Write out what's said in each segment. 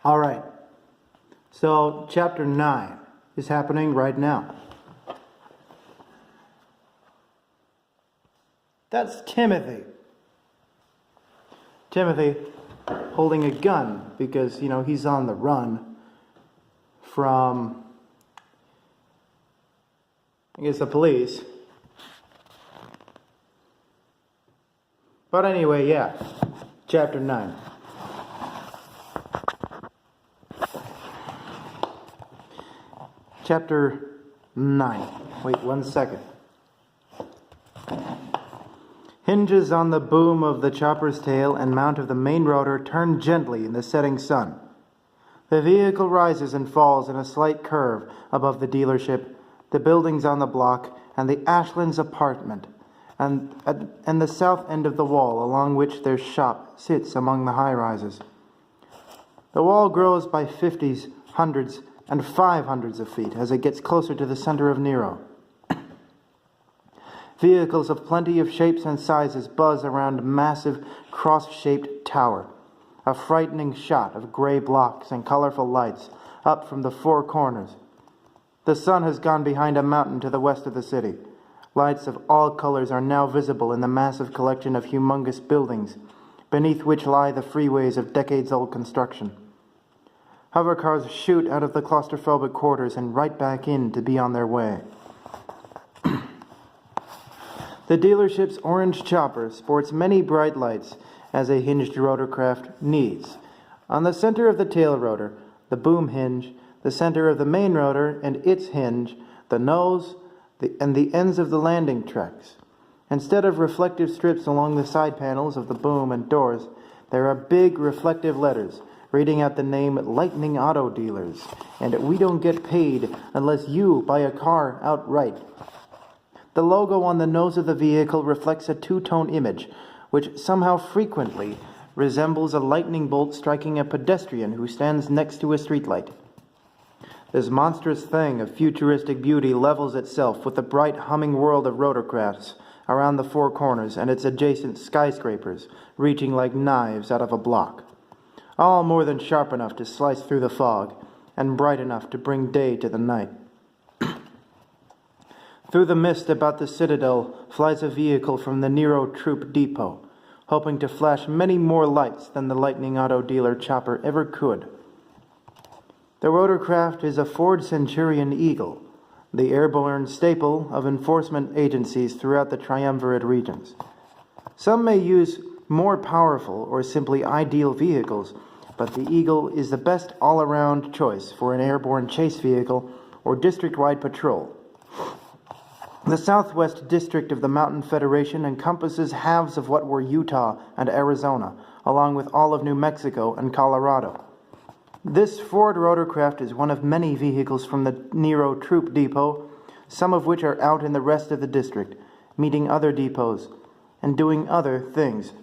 All right. So, chapter 9 is happening right now. That's Timothy. Timothy holding a gun because, he's on the run from, the police. But anyway, yeah. Chapter 9. Chapter 9. Wait 1 second. Hinges on the boom of the chopper's tail and mount of the main rotor turn gently in the setting sun. The vehicle rises and falls in a slight curve above the dealership, the buildings on the block, and the Ashlands apartment, and the south end of the wall along which their shop sits among the high-rises. The wall grows by 50s, 100s, and 500s of feet as it gets closer to the center of Nero. Vehicles of plenty of shapes and sizes buzz around a massive cross-shaped tower, a frightening shot of gray blocks and colorful lights up from the four corners. The sun has gone behind a mountain to the west of the city. Lights of all colors are now visible in the massive collection of humongous buildings, beneath which lie the freeways of decades-old construction. Hovercars shoot out of the claustrophobic quarters and right back in to be on their way. The dealership's orange chopper sports many bright lights, as a hinged rotorcraft needs. On the center of the tail rotor, the boom hinge, the center of the main rotor and its hinge, the nose, and the ends of the landing tracks. Instead of reflective strips along the side panels of the boom and doors, there are big reflective letters reading out the name Lightning Auto Dealers, and we don't get paid unless you buy a car outright. The logo on the nose of the vehicle reflects a two-tone image, which somehow frequently resembles a lightning bolt striking a pedestrian who stands next to a streetlight. This monstrous thing of futuristic beauty levels itself with the bright humming world of rotorcrafts around the four corners and its adjacent skyscrapers reaching like knives out of a block, all more than sharp enough to slice through the fog and bright enough to bring day to the night. Through the mist about the citadel flies a vehicle from the Nero Troop Depot, hoping to flash many more lights than the Lightning Auto Dealer chopper ever could. The rotorcraft is a Ford Centurion Eagle, the airborne staple of enforcement agencies throughout the triumvirate regions. Some may use more powerful or simply ideal vehicles, but the Eagle is the best all-around choice for an airborne chase vehicle or district-wide patrol. The Southwest District of the Mountain Federation encompasses halves of what were Utah and Arizona, along with all of New Mexico and Colorado. This Ford rotorcraft is one of many vehicles from the Nero Troop Depot, some of which are out in the rest of the district, meeting other depots, and doing other things.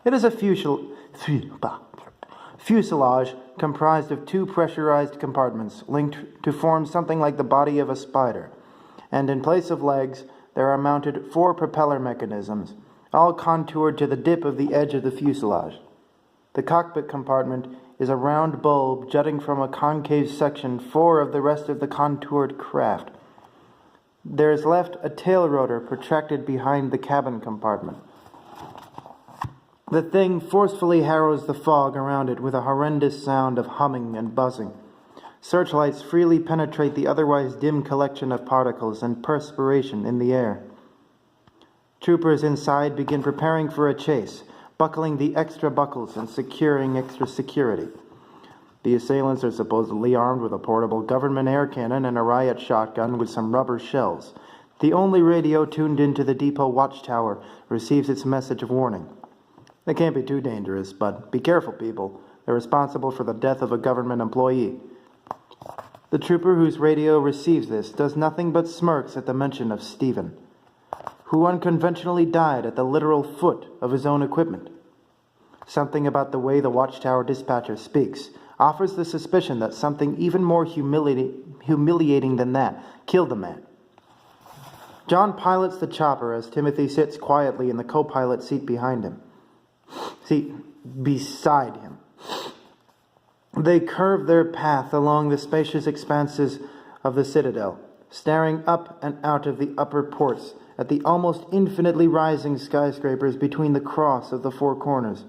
It is a fuselage comprised of two pressurized compartments linked to form something like the body of a spider, and in place of legs there are mounted four propeller mechanisms, all contoured to the dip of the edge of the fuselage. The cockpit compartment is a round bulb jutting from a concave section four of the rest of the contoured craft. There is left a tail rotor protracted behind the cabin compartment. The thing forcefully harrows the fog around it with a horrendous sound of humming and buzzing. Searchlights freely penetrate the otherwise dim collection of particles and perspiration in the air. Troopers inside begin preparing for a chase, buckling the extra buckles and securing extra security. The assailants are supposedly armed with a portable government air cannon and a riot shotgun with some rubber shells. The only radio tuned into the depot watchtower receives its message of warning. They can't be too dangerous, but be careful, people. They're responsible for the death of a government employee. The trooper whose radio receives this does nothing but smirks at the mention of Stephen, who unconventionally died at the literal foot of his own equipment. Something about the way the watchtower dispatcher speaks offers the suspicion that something even more humiliating than that killed the man. John pilots the chopper as Timothy sits quietly in the co-pilot seat beside him. They curve their path along the spacious expanses of the citadel, staring up and out of the upper ports at the almost infinitely rising skyscrapers between the cross of the four corners.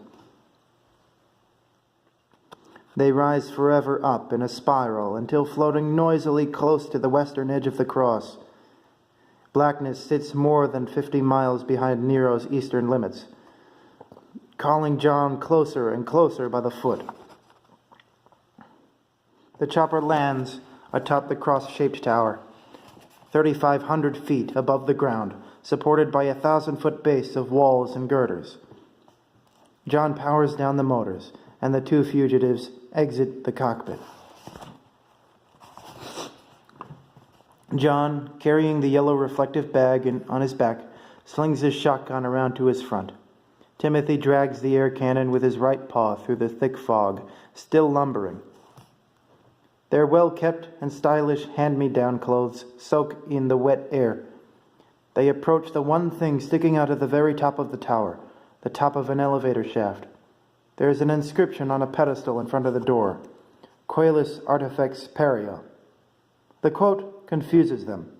They rise forever up in a spiral until floating noisily close to the western edge of the cross. Blackness sits more than 50 miles behind Nero's eastern limits, calling John closer and closer by the foot. The chopper lands atop the cross-shaped tower, 3,500 feet above the ground, supported by a 1,000-foot base of walls and girders. John powers down the motors, and the two fugitives exit the cockpit. John, carrying the yellow reflective bag on his back, slings his shotgun around to his front. Timothy drags the air cannon with his right paw through the thick fog, still lumbering. Their well-kept and stylish hand-me-down clothes soak in the wet air. They approach the one thing sticking out at the very top of the tower, the top of an elevator shaft. There is an inscription on a pedestal in front of the door, Coelis Artifex Perio. The quote confuses them.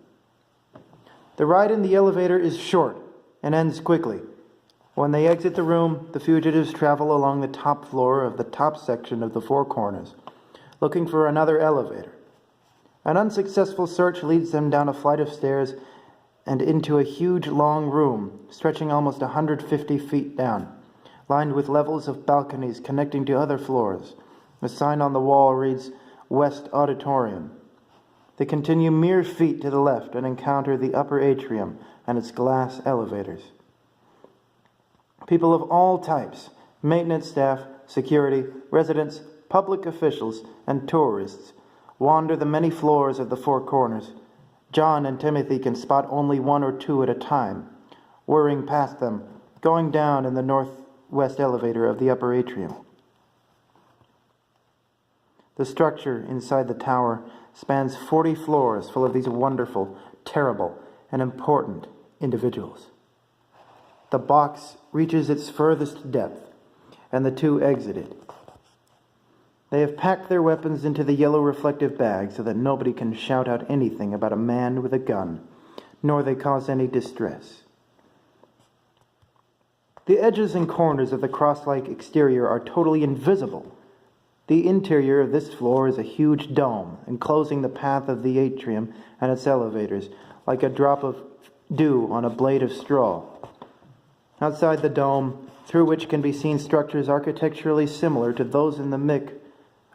The ride in the elevator is short and ends quickly. When they exit the room, the fugitives travel along the top floor of the top section of the Four Corners, looking for another elevator. An unsuccessful search leads them down a flight of stairs and into a huge long room stretching almost 150 feet down, lined with levels of balconies connecting to other floors. The sign on the wall reads, West Auditorium. They continue mere feet to the left and encounter the upper atrium and its glass elevators. People of all types, maintenance staff, security, residents, public officials, and tourists, wander the many floors of the Four Corners. John and Timothy can spot only one or two at a time, whirring past them, going down in the northwest elevator of the upper atrium. The structure inside the tower spans 40 floors full of these wonderful, terrible, and important individuals. The box reaches its furthest depth, and the two exit it. They have packed their weapons into the yellow reflective bag so that nobody can shout out anything about a man with a gun, nor they cause any distress. The edges and corners of the cross-like exterior are totally invisible. The interior of this floor is a huge dome, enclosing the path of the atrium and its elevators, like a drop of dew on a blade of straw. Outside the dome, through which can be seen structures architecturally similar to those in the MIC,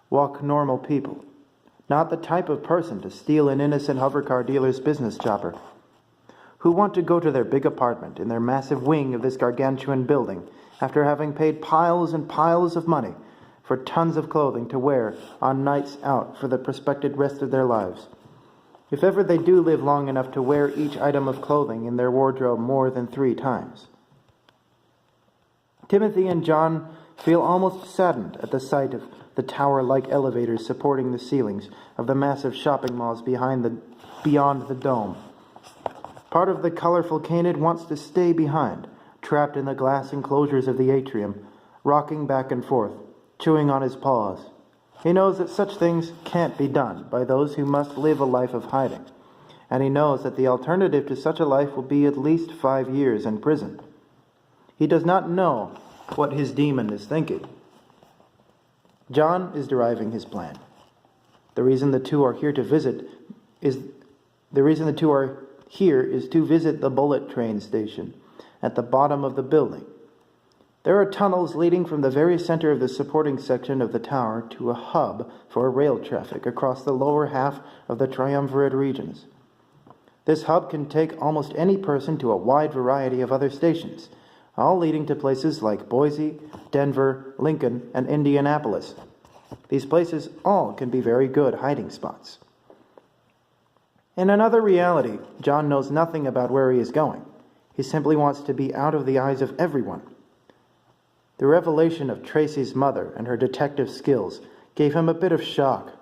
walk normal people, not the type of person to steal an innocent hovercar dealer's business chopper, who want to go to their big apartment in their massive wing of this gargantuan building after having paid piles and piles of money for tons of clothing to wear on nights out for the prospective rest of their lives. If ever they do live long enough to wear each item of clothing in their wardrobe more than 3 times. Timothy and John feel almost saddened at the sight of the tower-like elevators supporting the ceilings of the massive shopping malls beyond the dome. Part of the colorful canid wants to stay behind, trapped in the glass enclosures of the atrium, rocking back and forth, chewing on his paws. He knows that such things can't be done by those who must live a life of hiding, and he knows that the alternative to such a life will be at least 5 years in prison. He does not know what his demon is thinking. John is deriving his plan. The reason the two are here is to visit the bullet train station at the bottom of the building. There are tunnels leading from the very center of the supporting section of the tower to a hub for rail traffic across the lower half of the triumvirate regions. This hub can take almost any person to a wide variety of other stations, all leading to places like Boise, Denver, Lincoln, and Indianapolis. These places all can be very good hiding spots. In another reality, John knows nothing about where he is going. He simply wants to be out of the eyes of everyone. The revelation of Tracy's mother and her detective skills gave him a bit of shock.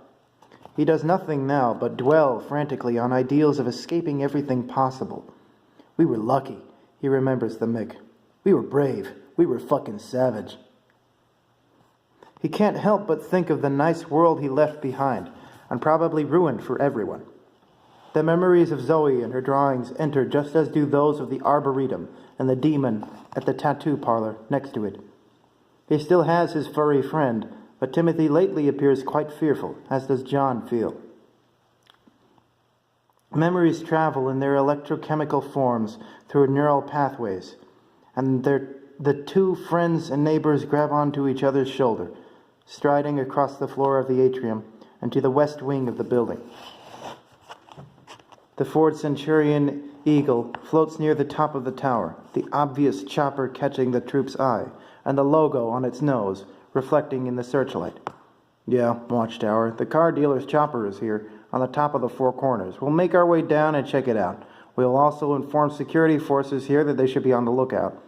He does nothing now but dwell frantically on ideals of escaping everything possible. We were lucky, he remembers the Mick. We were brave. We were fucking savage. He can't help but think of the nice world he left behind, and probably ruined for everyone. The memories of Zoe and her drawings enter just as do those of the Arboretum and the demon at the tattoo parlor next to it. He still has his furry friend, but Timothy lately appears quite fearful, as does John feel. Memories travel in their electrochemical forms through neural pathways, and the two friends and neighbors grab onto each other's shoulder, striding across the floor of the atrium and to the west wing of the building. The Ford Centurion Eagle floats near the top of the tower, the obvious chopper catching the troop's eye, and the logo on its nose reflecting in the searchlight. Yeah, watchtower, the car dealer's chopper is here, on the top of the four corners. We'll make our way down and check it out. We'll also inform security forces here that they should be on the lookout.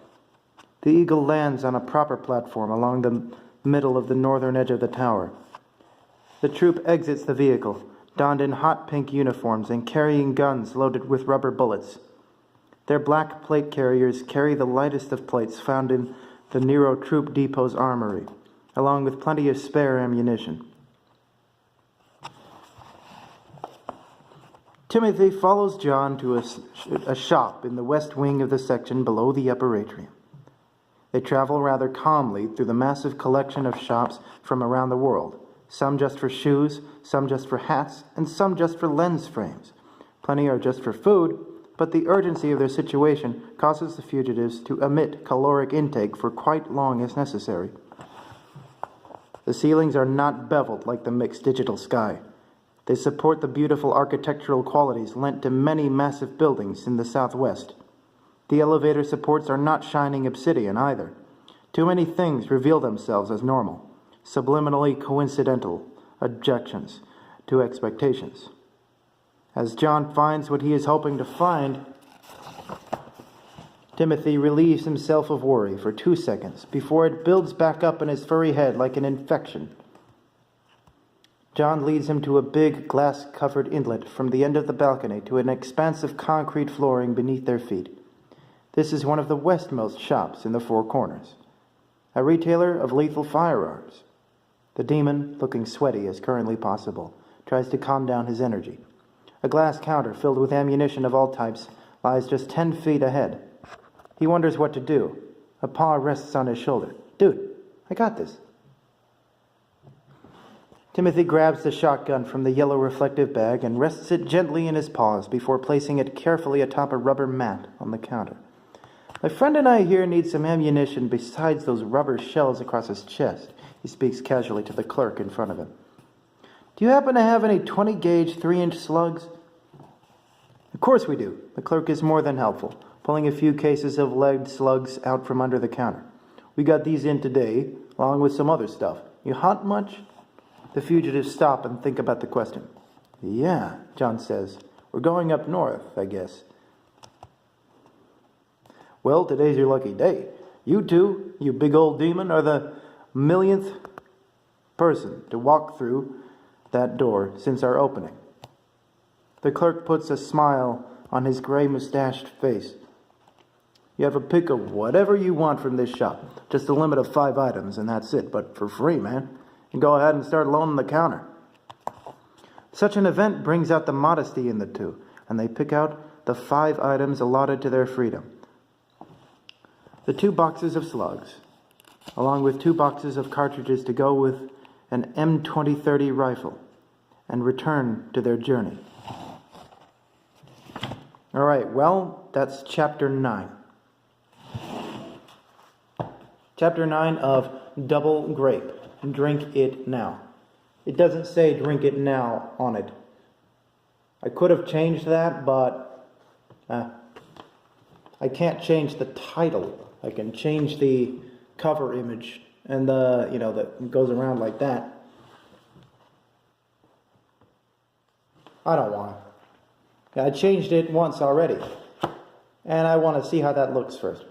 The Eagle lands on a proper platform along the middle of the northern edge of the tower. The troop exits the vehicle, donned in hot pink uniforms and carrying guns loaded with rubber bullets. Their black plate carriers carry the lightest of plates found in the Nero Troop Depot's armory, along with plenty of spare ammunition. Timothy follows John to a shop in the west wing of the section below the upper atrium. They travel rather calmly through the massive collection of shops from around the world, some just for shoes, some just for hats, and some just for lens frames. Plenty are just for food, but the urgency of their situation causes the fugitives to omit caloric intake for quite long as necessary. The ceilings are not beveled like the mixed digital sky. They support the beautiful architectural qualities lent to many massive buildings in the southwest. The elevator supports are not shining obsidian either. Too many things reveal themselves as normal, subliminally coincidental objections to expectations. As John finds what he is hoping to find, Timothy relieves himself of worry for 2 seconds before it builds back up in his furry head like an infection. John leads him to a big glass-covered inlet from the end of the balcony to an expanse of concrete flooring beneath their feet. This is one of the westmost shops in the Four Corners, a retailer of lethal firearms. The demon, looking sweaty as currently possible, tries to calm down his energy. A glass counter filled with ammunition of all types lies just 10 feet ahead. He wonders what to do. A paw rests on his shoulder. "Dude, I got this." Timothy grabs the shotgun from the yellow reflective bag and rests it gently in his paws before placing it carefully atop a rubber mat on the counter. "My friend and I here need some ammunition besides those rubber shells across his chest," he speaks casually to the clerk in front of him. "Do you happen to have any 20-gauge 3-inch slugs?" "Of course we do." The clerk is more than helpful, pulling a few cases of lead slugs out from under the counter. "We got these in today, along with some other stuff. You hunt much?" The fugitives stop and think about the question. "Yeah," John says. "We're going up north, I guess." "Well, today's your lucky day. You two, you big old demon, are the millionth person to walk through that door since our opening." The clerk puts a smile on his gray mustached face. "You have a pick of whatever you want from this shop. Just a limit of 5 items, and that's it, but for free, man. And go ahead and start loaning the counter." Such an event brings out the modesty in the two, and they pick out the 5 items allotted to their freedom. The 2 boxes of slugs, along with 2 boxes of cartridges to go with an M2030 rifle, and return to their journey. All right, well, that's Chapter 9. Chapter 9 of Double Grape. Drink it now. It doesn't say drink it now on it. I could have changed that, but I can't change the title. I can change the cover image and that goes around like that. I don't want to. I changed it once already, and I want to see how that looks first.